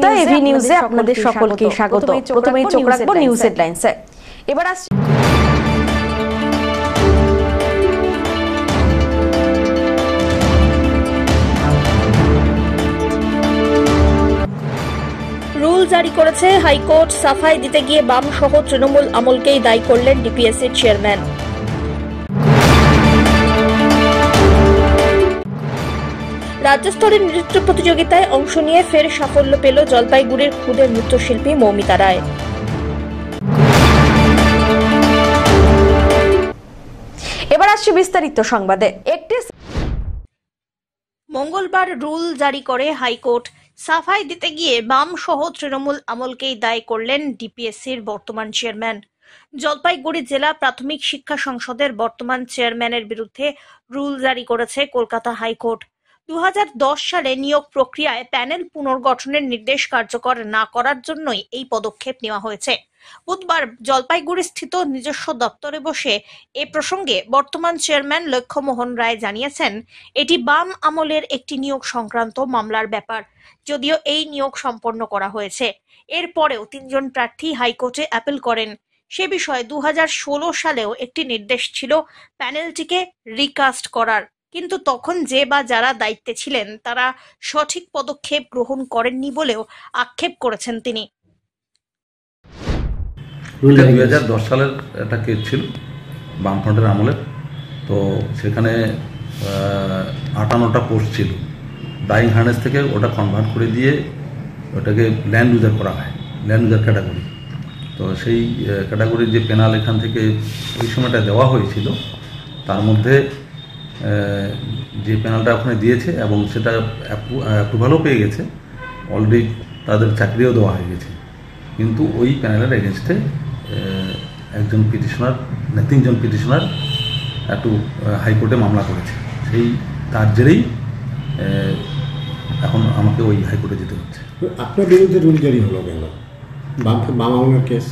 Sudipta, AV নিউজে আপনাদের সকলকে স্বাগত। প্রথমেই চোখ রাখবো নিউজ হেডলাইন্সে। এবার আসছে রুল জারি করেছে হাইকোর্ট। সাফাই দিতে গিয়ে বাম সহ তৃণমূল আমলকেই দায়ী করলেন ডিপিএসসির চেয়ারম্যান। রাজ্যস্তরের নৃত্য প্রতিযোগিতায় অংশ নিয়ে ফের সাফল্য পেল জলপাইগুড়ির ক্ষুদে নৃত্যশিল্পী মৌমিতা রায়। এবার আসছে বিস্তারিত সংবাদে। মঙ্গলবার রুল জারি করে হাইকোর্ট। সাফাই দিতে গিয়ে বাম সহ তৃণমূল আমলকেই দায়ী করলেন ডিপিএসসির বর্তমান চেয়ারম্যান। জলপাইগুড়ি জেলা প্রাথমিক শিক্ষা সংসদের বর্তমান চেয়ারম্যানের বিরুদ্ধে রুল জারি করেছে কলকাতা হাইকোর্ট। 2010 সালে নিয়োগ প্রক্রিয়ায় প্যানেল পুনর্গঠনের নির্দেশ কার্যকর না করার জন্যই এই পদক্ষেপ নেওয়া হয়েছে। বুধবার জলপাইগুড়ি স্থিত নিজস্ব দপ্তরে বসে এ প্রসঙ্গে বর্তমান চেয়ারম্যান লক্ষ্যমোহন রায় জানিয়েছেন, এটি বাম আমলের একটি নিয়োগ সংক্রান্ত মামলার ব্যাপার। যদিও এই নিয়োগ সম্পন্ন করা হয়েছে, এরপরেও 3 জন প্রার্থী হাইকোর্টে অ্যাপিল করেন। সে বিষয়ে 2016 সালেও একটি নির্দেশ ছিল প্যানেলটিকে রিকাস্ট করার, কিন্তু তখন যে বা যারা দায়িত্বে ছিলেন তারা সঠিক পদক্ষেপ গ্রহণ করেননি বলেও আক্ষেপ করেছেন তিনি। 2010 সালের একটা কেস ছিল বামফ্রন্টের আমলের। তো সেখানে 58টা পোস্ট ছিল। ডাইং হার্নেস থেকে ওটা কনভার্ট করে দিয়ে ওটাকে ল্যান্ড ইউজার করা হয়, ল্যান্ড ইউজার ক্যাটাগরি। তো সেই ক্যাটাগরির যে পেনাল এখান থেকে ওই সময়টা দেওয়া হয়েছিল, তার মধ্যে যে পেনালটা ওখানে দিয়েছে এবং সেটা অ্যাপ্রুভালও পেয়ে গেছে, অলরেডি তাদের চাকরিও দেওয়া হয়ে গেছে। কিন্তু ওই প্যানেলের এগেনস্টে একজন পিটিশনার, 3 জন পিটিশনার একটু হাইকোর্টে মামলা করেছে। সেই তার জেরেই এখন আমাকে ওই হাইকোর্টে যেতে হচ্ছে। আপনার বিরুদ্ধে রুল জারি হলো কেন? বাম আমলের কেস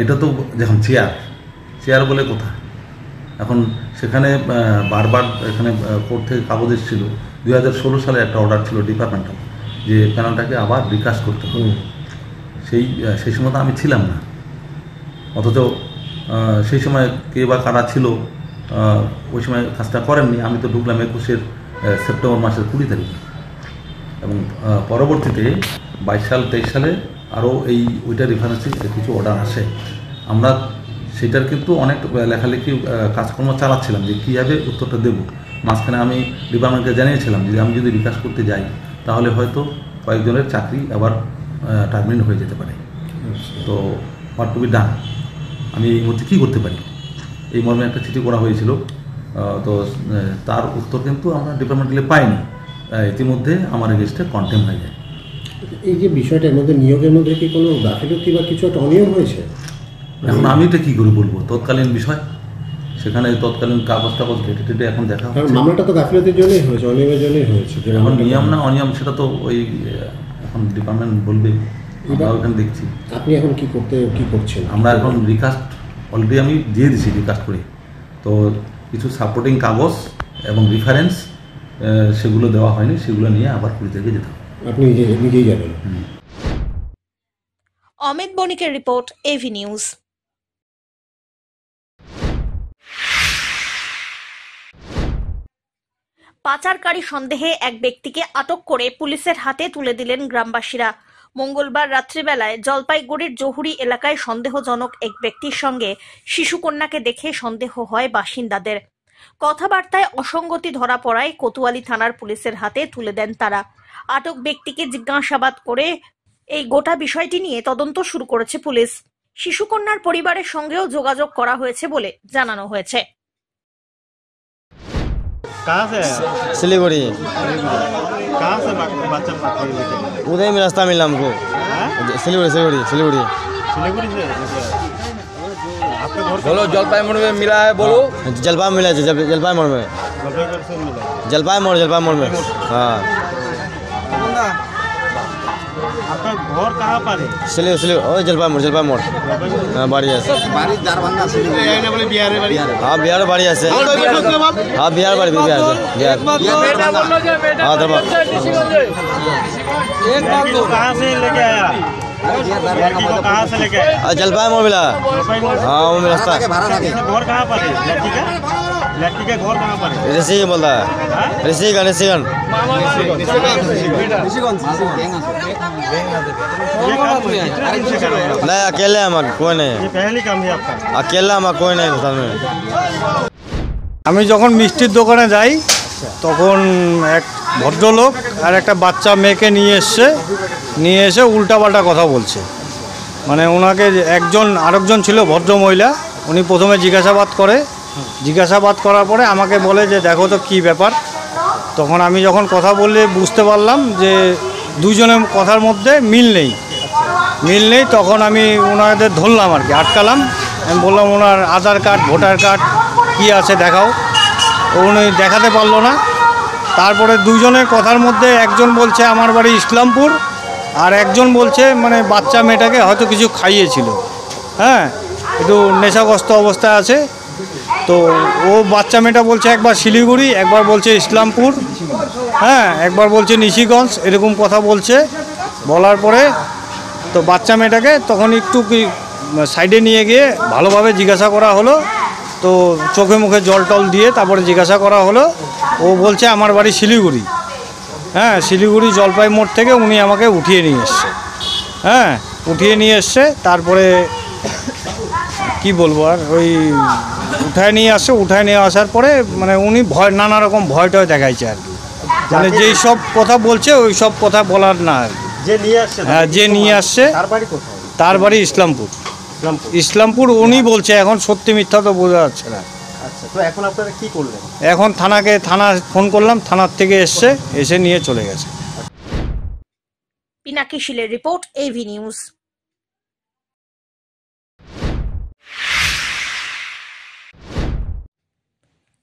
এটা তো যখন চেয়ার বলে কথা। এখন সেখানে বারবার এখানে কোর্ট থেকে কাগজ এসেছিল। 2016 সালে একটা অর্ডার ছিল ডিপার্টমেন্টাল, যে প্যানেলটাকে আবার রিকাস্ট করতে হবে। সেই সময় তো আমি ছিলাম না, অথচ সেই সময় কে বা কারা ছিল ওই সময় কাজটা করেননি। আমি তো ঢুকলাম 21 সেপ্টেম্বর মাসের 20 তারিখে, এবং পরবর্তীতে 22 সাল 23 সালে আরও ওইটা রেফারেন্সে কিছু অর্ডার আসে। আমরা সেটার কিন্তু অনেক লেখালেখি কাজকর্ম চালাচ্ছিলাম যে কীভাবে উত্তরটা দেবো। মাঝখানে আমি ডিপার্টমেন্টকে জানিয়েছিলাম যে আমি যদি বিকাশ করতে যাই তাহলে হয়তো কয়েকজনের চাকরি আবার টার্মিনেট হয়ে যেতে পারে। তো হোয়াট টু বি ডান, আমি এই মুহূর্তে কী করতে পারি, এই মর্মে একটা চিঠি করা হয়েছিল। তো তার উত্তর কিন্তু আমরা ডিপার্টমেন্টালে পাইনি। ইতিমধ্যে আমার এগেস্টে কন্টেম হয়ে যায়। এই যে বিষয়টার মধ্যে নিয়োগের মধ্যে কি কোনো গাফিলতি বা কিছু একটা অনিয়ম হয়েছে? এখন আমি এটা কী করে বলবো, তৎকালীন বিষয়, সেখানে তৎকালীন কাগজ ঘেটে এখন দেখা হচ্ছে। মামলাটা তো গাফিলতির জন্যই হয়েছে, অনিয়মের জন্যই হয়েছে। এখন নিয়ম না অনিয়ম সেটা তো ওই এখন ডিপার্টমেন্ট বলবে, আমরা ওখানে দেখছি। আপনি এখন কি করছেন? আমরা এখন রিকাস্ট অলরেডি আমি দিয়ে দিছি, রিকাস্ট করে। তো কিছু সাপোর্টিং কাগজ এবং রেফারেন্স সেগুলো দেওয়া হয়নি, সেগুলো নিয়ে আবার পুলিশ থেকে যেতে হবে। আপনি নিজেই যাবেন? অমিত বণিকের রিপোর্ট, এভি নিউজ। পাচারকারী সন্দেহে এক ব্যক্তিকে আটক করে পুলিশের হাতে তুলে দিলেন গ্রামবাসীরা। মঙ্গলবার রাত্রিবেলায় জলপাইগুড়ির জহুরি এলাকায় সন্দেহজনক এক ব্যক্তির সঙ্গে শিশুকন্যাকে দেখে সন্দেহ হয় বাসিন্দাদের। কথাবার্তায় অসঙ্গতি ধরা পড়ায় কোতোয়ালি থানার পুলিশের হাতে তুলে দেন তারা। আটক ব্যক্তিকে জিজ্ঞাসাবাদ করে এই গোটা বিষয়টি নিয়ে তদন্ত শুরু করেছে পুলিশ। শিশুকন্যার পরিবারের সঙ্গেও যোগাযোগ করা হয়েছে বলে জানানো হয়েছে। सिलीगुड़ी। कहाँ से बच्चा उधर में रास्ता मिला हमको। सिलीगुड़ी से आपके घर बोलो जलपाई मोड़ में मिला है, बोलो जलपाई मिला है, जलपाई मोड़ में, जलपाई मोड़ में। हाँ आपका घर कहाँ पर है? स्लिप स्लिप ओ जलपा मोड़ हाँ बाड़ी আছে हाँ बिहार बाड़ी আছে हाँ बिहार बाड़ी बिहार हाँ दरबार लड़की को कहाँ से लेके आया? लड़की को कहाँ से लेके आया? जलपा मोड़ मिला हाँ वो मिला रास्ता घर कहाँ पर है लड़की का? लड़की का घर कहाँ पर है? ऋषि बोलता है ऋषिगंज ये काम कितने दिन से कर रहे हैं? नहीं अकेले हमारे कोई नहीं ये पहली काम है आपका? अकेला हमारा कोई नहीं साथ में আমি যখন মিষ্টির দোকানে যাই তখন এক ভদ্রলোক আর একটা বাচ্চা মেয়েকে নিয়ে এসে উল্টাপাল্টা কথা বলছে। মানে ওনাকে আরেকজন ছিল ভদ্র মহিলা, উনি প্রথমে জিজ্ঞাসাবাদ করার পরে আমাকে বলে যে দেখো তো কী ব্যাপার। তখন আমি যখন কথা বললে বুঝতে পারলাম যে দুজনের কথার মধ্যে মিল নেই। তখন আমি ওনাদের ধরলাম আর কি, আটকালাম। আমি বললাম ওনার আধার কার্ড ভোটার কার্ড কী আছে দেখাও। উনি দেখাতে পারলো না। তারপরে দুজনের কথার মধ্যে একজন বলছে আমার বাড়ি ইসলামপুর, আর একজন বলছে মানে বাচ্চা মেয়েটাকে হয়তো কিছু খাইয়েছিল, হ্যাঁ একটু নেশাগ্রস্ত অবস্থায় আছে। তো ও বাচ্চা মেয়েটা বলছে একবার শিলিগুড়ি, একবার বলছে ইসলামপুর, হ্যাঁ একবার বলছে নিশিগঞ্জ, এরকম কথা বলছে। বলার পরে তো বাচ্চা মেয়েটাকে তখন একটু সাইডে নিয়ে গিয়ে ভালোভাবে জিজ্ঞাসা করা হলো। তো চোখে মুখে জল টল দিয়ে তারপরে জিজ্ঞাসা করা হলো। ও বলছে আমার বাড়ি শিলিগুড়ি, হ্যাঁ শিলিগুড়ি জলপাই মোড় থেকে উনি আমাকে উঠিয়ে নিয়ে এসছে। তারপরে কি বলবো আর ওই উঠায় নিয়ে আসার পরে মানে উনি নানা রকম ভয় টয় দেখাইছে আর কি। মানে যেই সব কথা বলছে ওই সব কথা বলার না আর কি। যে নিয়ে আসছে তার বাড়ি ইসলামপুর উনি বলছে। এখন সত্যি মিথ্যা তো বোঝা যাচ্ছে না। আচ্ছা, তো এখন আপনারা কি করলেন? এখন থানা ফোন করলাম, থানার থেকে এসে নিয়ে চলে গেছে। পিনাকি শীলের রিপোর্ট, এভি নিউজ।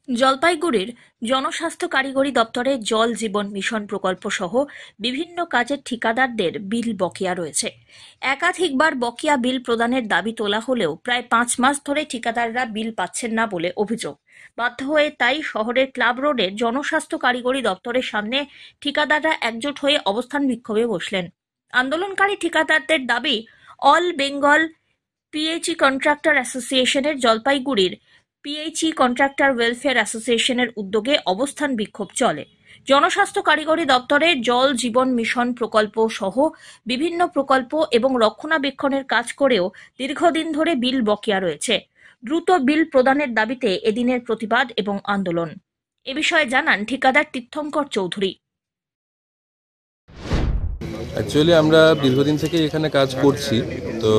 জলপাইগুড়ির জনস্বাস্থ্য কারিগরি দপ্তরের জল জীবন মিশন প্রকল্প সহ বিভিন্ন কাজের ঠিকাদারদের বিল বকেয়া রয়েছে। একাধিকবার বকেয়া বিল প্রদানের দাবি তোলা হলেও প্রায় 5 মাস ধরে ঠিকাদাররা বিল পাচ্ছেন না বলে অভিযোগ। বাধ্য হয়ে তাই শহরের ক্লাব রোডের জনস্বাস্থ্য কারিগরি দপ্তরের সামনে ঠিকাদাররা একজোট হয়ে অবস্থান বিক্ষোভে বসলেন। আন্দোলনকারী ঠিকাদারদের দাবি, অল বেঙ্গল পিএইচই কন্ট্রাক্টর অ্যাসোসিয়েশনের জলপাইগুড়ির পিএইচই কন্ট্রাক্টর ওয়েলফেয়ার অ্যাসোসিয়েশনের উদ্যোগে অবস্থান বিক্ষোভ চলে। জনস্বাস্থ্য কারিগরি দপ্তরের জল জীবন মিশন প্রকল্প সহ বিভিন্ন প্রকল্প এবং রক্ষণাবেক্ষণের কাজ করেও দীর্ঘদিন ধরে বিল বকেয়া রয়েছে। দ্রুত বিল প্রদানের দাবিতে এদিনের প্রতিবাদ এবং আন্দোলন। এ বিষয়ে জানান ঠিকাদার তীর্থঙ্কর চৌধুরী। অ্যাকচুয়ালি আমরা দীর্ঘদিন থেকে এখানে কাজ করছি, তো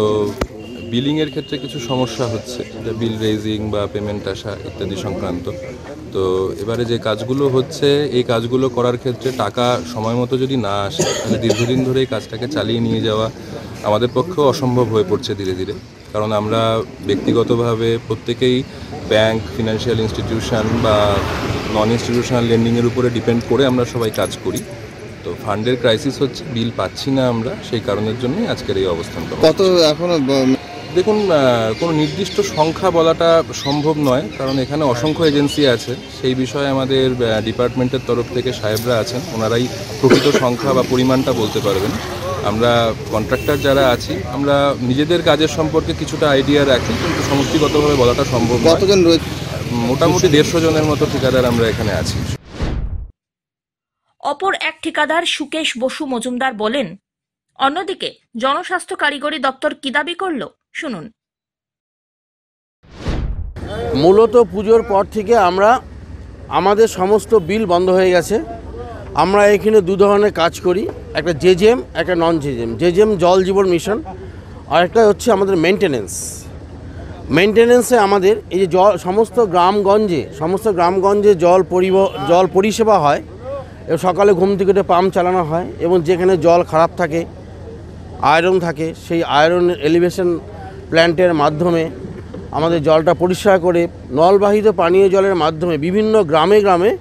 বিলিংয়ের ক্ষেত্রে কিছু সমস্যা হচ্ছে, বিল রেজিং বা পেমেন্ট আসা ইত্যাদি সংক্রান্ত। তো এবারে যে কাজগুলো হচ্ছে এই কাজগুলো করার ক্ষেত্রে টাকা সময় মতো যদি না আসে তাহলে দীর্ঘদিন ধরে এই কাজটাকে চালিয়ে নিয়ে যাওয়া আমাদের পক্ষেও অসম্ভব হয়ে পড়ছে ধীরে ধীরে। কারণ আমরা ব্যক্তিগতভাবে প্রত্যেকেই ব্যাংক, ফিনান্সিয়াল ইনস্টিটিউশন বা নন ইনস্টিটিউশনাল লেন্ডিংয়ের উপরে ডিপেন্ড করে আমরা সবাই কাজ করি। তো ফান্ডের ক্রাইসিস হচ্ছে, বিল পাচ্ছি না আমরা, সেই কারণের জন্যই আজকের এই অবস্থানটা। কত এখনো দেখুন, কোনো নির্দিষ্ট সংখ্যা বলাটা সম্ভব নয়, কারণ এখানে অসংখ্য এজেন্সি আছে। সেই বিষয়ে আমাদের ডিপার্টমেন্টের তরফ থেকে সাহেবরা আছেন, ওনারাই প্রকৃত সংখ্যা বা পরিমাণটা বলতে পারবেন। আমরা কন্ট্রাক্টর যারা আছি আমরা নিজেদের কাজের সম্পর্কে কিছুটা আইডিয়া রাখি, কিন্তু সমষ্টিগতভাবে বলাটা সম্ভব নয়। কতজন রয়েছে? মোটামুটি 150 জনের মতো ঠিকাদার আমরা এখানে আছি। অপর এক ঠিকাদার সুকেশ বসু মজুমদার বলেন, অন্যদিকে জনস্বাস্থ্য কারিগরি দপ্তর কি দাবি করল শুনুন। মূলত পুজোর পর থেকে আমাদের সমস্ত বিল বন্ধ হয়ে গেছে। আমরা এখানে 2 ধরনের কাজ করি, একটা জেজেম, একটা নন জেজেম। জেজেম জল জীবন মিশন, আর একটা হচ্ছে আমাদের মেনটেনেন্সে আমাদের এই যে সমস্ত গ্রামগঞ্জে জল পরিষেবা হয়। সকালে ঘুম থেকে উঠে পাম্প চালানো হয়, এবং যেখানে জল খারাপ থাকে, আয়রন থাকে, সেই আয়রন এলিভেশন প্ল্যান্টের মাধ্যমে আমাদের জলটা পরিষ্কার করে নলবাহিত পানীয় জলের মাধ্যমে বিভিন্ন গ্রামে গ্রামে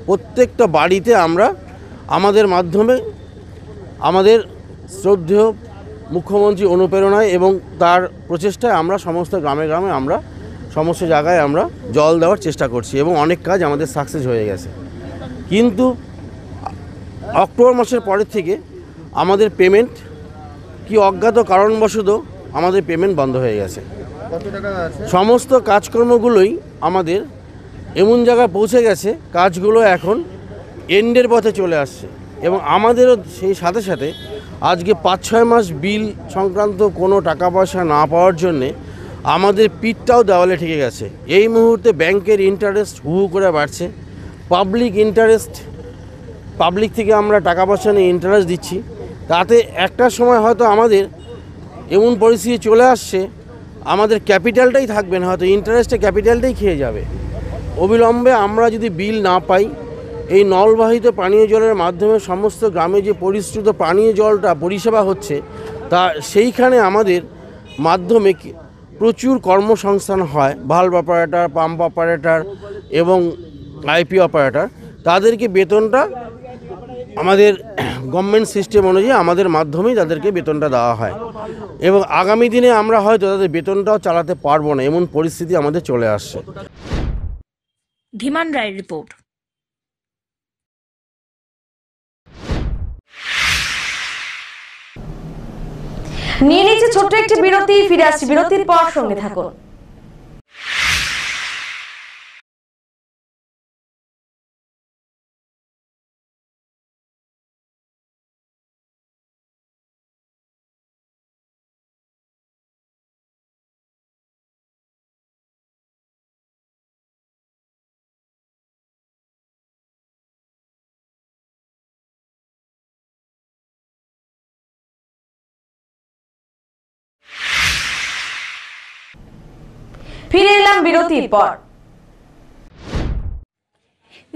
প্রত্যেকটা বাড়িতে আমরা আমাদের মাধ্যমে আমাদের শ্রদ্ধেয় মুখ্যমন্ত্রী অনুপ্রেরণায় এবং তার প্রচেষ্টায় আমরা সমস্ত গ্রামে গ্রামে আমরা সমস্ত জায়গায় আমরা জল দেওয়ার চেষ্টা করছি এবং অনেক কাজ আমাদের সাকসেস হয়ে গেছে। কিন্তু অক্টোবর মাসের পরের থেকে আমাদের পেমেন্ট কি অজ্ঞাত কারণবশত আমাদের পেমেন্ট বন্ধ হয়ে গেছে। সমস্ত কাজকর্মগুলোই আমাদের এমন জায়গায় পৌঁছে গেছে, কাজগুলো এখন এন্ডের পথে চলে আসছে এবং আমাদেরও সেই সাথে সাথে আজকে 5-6 মাস বিল সংক্রান্ত কোনো টাকা পয়সা না পাওয়ার জন্যে আমাদের পিঠটাও দেওয়ালে ঠেকে গেছে। এই মুহূর্তে ব্যাংকের ইন্টারেস্ট হু করে বাড়ছে, পাবলিক ইন্টারেস্ট, পাবলিক থেকে আমরা টাকা পয়সা নিয়ে ইন্টারেস্ট দিচ্ছি, তাতে একটা সময় হয়তো আমাদের এমন পরিস্থিতি চলে আসছে আমাদের ক্যাপিটালটাই থাকবে না, হয়তো ইন্টারেস্টে ক্যাপিটালটাই খেয়ে যাবে। অবিলম্বে আমরা যদি বিল না পাই, এই নলবাহিত পানীয় জলের মাধ্যমে সমস্ত গ্রামে যে পরিশ্রুত পানীয় জলটা পরিষেবা হচ্ছে তা সেইখানে আমাদের মাধ্যমে প্রচুর কর্মসংস্থান হয়। ভালভ অপারেটর, পাম্প অপারেটর এবং আইপি অপারেটর, তাদেরকে বেতনটা আমাদের গভর্নমেন্ট সিস্টেম অনুযায়ী আমাদের মাধ্যমেই তাদেরকে বেতনটা দেওয়া হয় এবং আগামী দিনে আমরা হয়তো তাদের বেতনটাও চালাতে পারবো না, এমন পরিস্থিতি আমাদের চলে আসছে। ধীমান রায়ের রিপোর্ট। নিয়ে নিচ্ছে ছোট্ট একটি বিরতি, ফিরে আসছি বিরতির পর, সঙ্গে থাকুন। ফিরে এলাম বিরতির পর।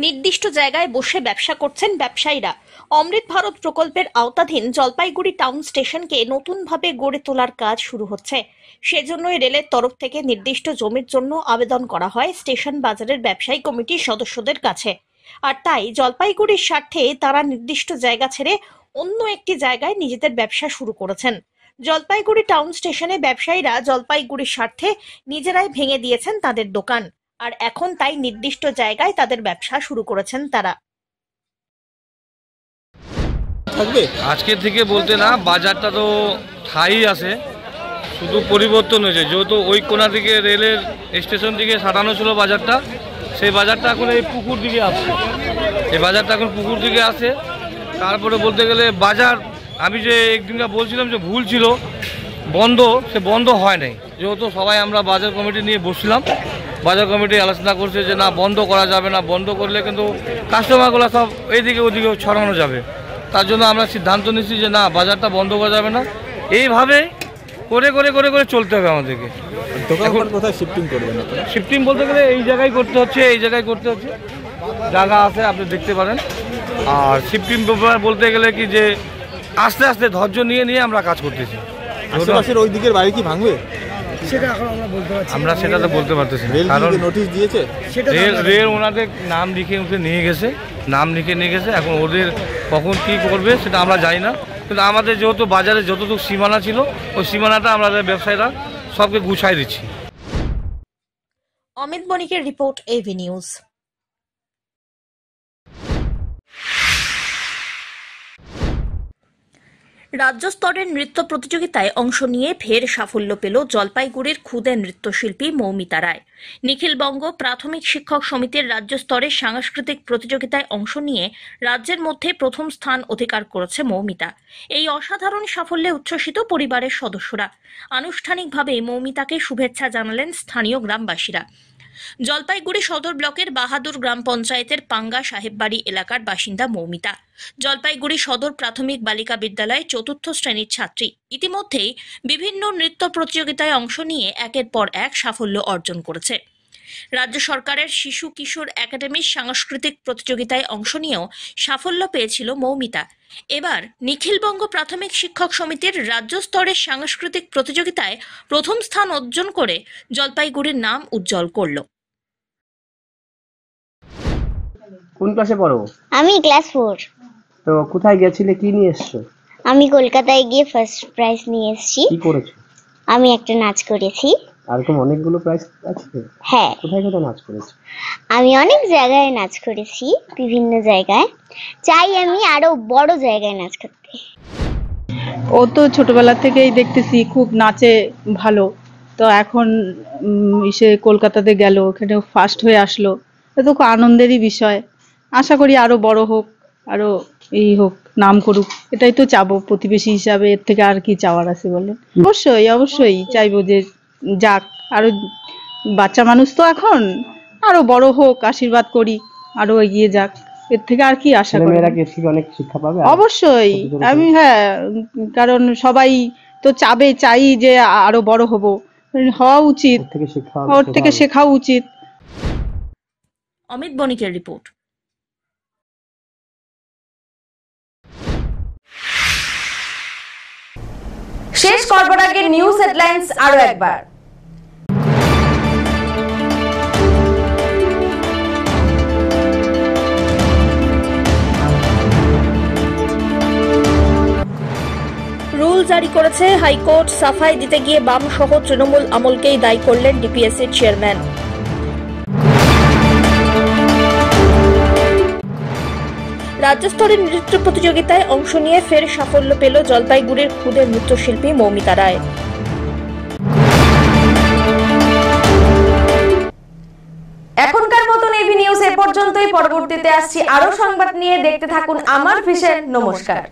নির্দিষ্ট জায়গায় বসে ব্যবসা করছেন ব্যবসায়ীরা। অমৃত ভারত প্রকল্পের আওতাধীন জলপাইগুড়ি টাউন স্টেশনকে নতুনভাবে গড়ে তোলার কাজ শুরু হচ্ছে। সেজন্যই রেলের তরফ থেকে নির্দিষ্ট জমির জন্য আবেদন করা হয় স্টেশন বাজারের ব্যবসায়ী কমিটির সদস্যদের কাছে। আর তাই জলপাইগুড়ির স্বার্থে তারা নির্দিষ্ট জায়গা ছেড়ে অন্য একটি জায়গায় নিজেদের ব্যবসা শুরু করেছেন। জলপাইগুড়ি টাউন স্টেশনে ব্যবসায়ীরা জলপাইগুড়ির স্বার্থে নিজেরাই ভেঙে দিয়েছেন তাদের দোকান, আর এখন তাই নির্দিষ্ট জায়গায় তাদের ব্যবসা শুরু করেছেন তারা। আজকের থেকে বলতে না, বাজারটা তো ঠাই আছে, শুধু পরিবর্তন হয়েছে। যেহেতু ওই কোনা থেকে রেলের স্টেশন থেকে সাটানো ছিল বাজারটা, সেই বাজারটা এখন এই পুকুর দিকে আসছে। এই বাজারটা এখন পুকুর দিকে আসে। তারপরে বলতে গেলে বাজার, আমি যে একদিনটা বলছিলাম যে ভুল ছিল বন্ধ, সে বন্ধ হয় নাই। যেহেতু সবাই আমরা বাজার কমিটি নিয়ে বসছিলাম, বাজার কমিটি আলোচনা করছে যে না, বন্ধ করা যাবে না, বন্ধ করলে কিন্তু কাস্টমারগুলো সব এইদিকে ওদিকে ছড়ানো যাবে। তার জন্য আমরা সিদ্ধান্ত নিচ্ছি যে না, বাজারটা বন্ধ করা যাবে না, এইভাবে করে করে করে করে চলতে হবে আমাদেরকে। এখন কোথায় শিফটিং করবেন আপনারা? শিফটিং বলতে গেলে এই জায়গায় করতে হচ্ছে, এই জায়গায় করতে হচ্ছে, জায়গা আছে আপনি দেখতে পারেন। আর শিফটিং বলতে গেলে কি যে আস্তে আস্তে ধৈর্য নিয়ে নিয়ে আমরা কাজ করতেছি। আশেপাশের ওই দিকের বাড়ি কি ভাঙবে? আমরা সেটা তো বলতে পারতেছি না, কারণ নোটিশ দিয়েছে রেল ওনাদের নাম লিখে উঠে নিয়ে গেছে, নাম লিখে নিয়ে গেছে। এখন ওদের কখন কি করবে সেটা আমরা জানি না, কিন্তু আমাদের যেহেতু বাজারে যতটুকু সীমানা ছিল ওই সীমানাটা আমাদের ব্যবসায়ীরা সবকে গুছাই দিচ্ছি। অমিত বণিকের রিপোর্ট, এভি নিউজ। রাজ্য স্তরের নৃত্য প্রতিযোগিতায় অংশ নিয়ে ফের সাফল্য পেল জলপাইগুড়ির ক্ষুদে নৃত্যশিল্পী মৌমিতা রায়। নিখিলবঙ্গ প্রাথমিক শিক্ষক সমিতির রাজ্য স্তরের সাংস্কৃতিক প্রতিযোগিতায় অংশ নিয়ে রাজ্যের মধ্যে প্রথম স্থান অধিকার করেছে মৌমিতা। এই অসাধারণ সাফল্যে উচ্ছ্বসিত পরিবারের সদস্যরা। আনুষ্ঠানিকভাবে মৌমিতাকে শুভেচ্ছা জানালেন স্থানীয় গ্রামবাসীরা। জলপাইগুড়ি সদর ব্লকের বাহাদুর গ্রাম পঞ্চায়েতের পাঙ্গা সাহেববাড়ি এলাকার বাসিন্দা মৌমিতা জলপাইগুড়ি সদর প্রাথমিক বালিকা বিদ্যালয়ে ৪র্থ শ্রেণীর ছাত্রী। ইতিমধ্যেই বিভিন্ন নৃত্য প্রতিযোগিতায় অংশ নিয়ে একের পর এক সাফল্য অর্জন করেছে। রাজ্য সরকারের শিশু কিশোর একাডেমির সাংস্কৃতিক প্রতিযোগিতায় অংশ নিয়েও সাফল্য পেয়েছিল মৌমিতা। এবার নিখিলবঙ্গ প্রাথমিক শিক্ষক সমিতির রাজ্য স্তরের সাংস্কৃতিক প্রতিযোগিতায় প্রথম স্থান অর্জন করে জলপাইগুড়ির নাম উজ্জ্বল করল। কোন ক্লাসে পড়ো? আমি ক্লাস 4। তো কোথায় গেছিলে, কি নিয়ে এসছো? আমি কলকাতায় গিয়ে ফার্স্ট প্রাইজ নিয়ে এসেছি। কি করেছো? আমি একটা নাচ করেছি। এরকম অনেকগুলো প্রাইজ আছে? হ্যাঁ। কোথায় কোথায় নাচ করেছো? আমি অনেক জায়গায় নাচ করেছি, বিভিন্ন জায়গায়। চাই আমি আরো বড় জায়গায় নাচ করতে। ও তো ছোটবেলা থেকেই দেখতেছি খুব নাচে ভালো, তো এখন সে কলকাতাতে গেল, ওখানে ফার্স্ট হয়ে আসলো, এটা তো খুব আনন্দেরই বিষয়। আশা করি আরো বড় হোক, আরো এই হোক, নাম করুক, এটাই তো চাবো প্রতিবেশী হিসাবে। এর থেকে আর কি চাওয়ার আছে বলেন? অবশ্যই অবশ্যই চাইবো যে যাক, আরো বাচ্চা মানুষ তো এখন, আরো বড় হোক, আশীর্বাদ করি আরো এগিয়ে যাক, এর থেকে আর কি আশা করি? মেয়েরা কি অনেক শিক্ষা পাবে? অবশ্যই আমি, হ্যাঁ, কারণ সবাই তো চাই যে আরো বড় হব, হওয়া উচিত, ওর থেকে শেখাও উচিত। অমিত বণিকের রিপোর্ট। শেষ করবার আগে নিউজ হেডলাইন্স আরো একবার। রুল জারি করেছে হাইকোর্ট, সাফাই দিতে গিয়ে বাম সহ তৃণমূল আমলকেই দায়ী করলেন ডিপিএসসির চেয়ারম্যান। রাজ্য স্তরের নৃত্য প্রতিযোগিতায় অংশ নিয়ে ফের সাফল্য পেল জলপাইগুড়ির ক্ষুদে নৃত্যশিল্পী মৌমিতা রায়। এখনকার মতন এভি নিউজ এ পর্যন্তই। পরবর্তীতে আসছি আরো সংবাদ নিয়ে, দেখতে থাকুন আমার ভিশন। নমস্কার।